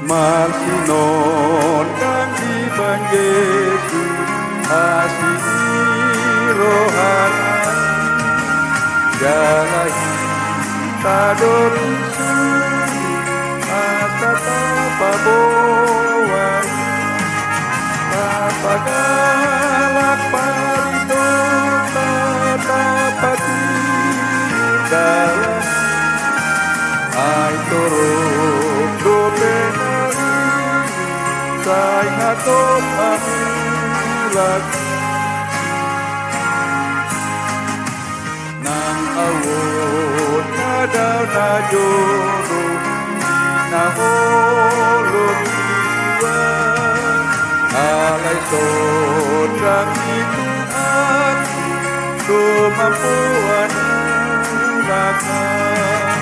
Marsinon kang ibang Yesus asih rohanan jalahi tadorisun asa tapabowai tapagalak parito tatapati dalam ay turun dobenari say hatop amulat nang awon na daw na joro nahulog iwan alay sodrang ituan lumampuan ulakan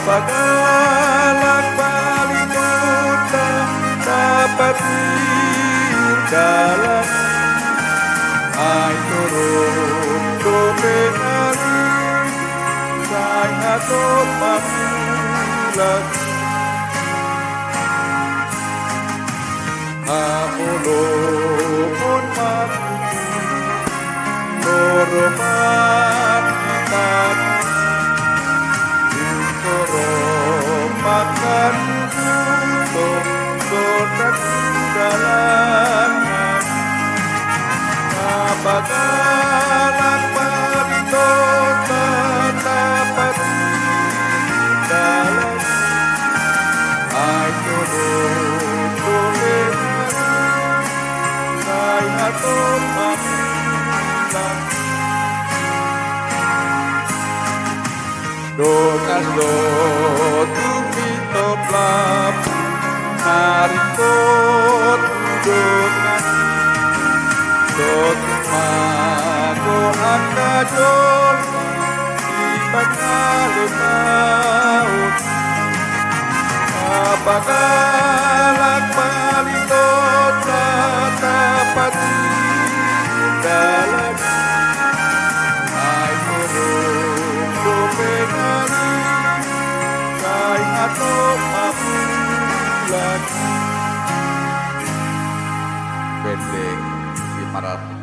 kapagalak palimutan dapat dalam ay turun dobenari say hatop mamulat hamulupon makuti toroman itan makan untuk sodak dalangan kapagalak parito tatapati dalam ay turun dobenari say hatop mamulat dokas do tumitoplap narikot dokas dotumago akadol ibagalutaut kapagalak palitot tatapati dalam ay turun dobenari say hatop mamulat Pendek 500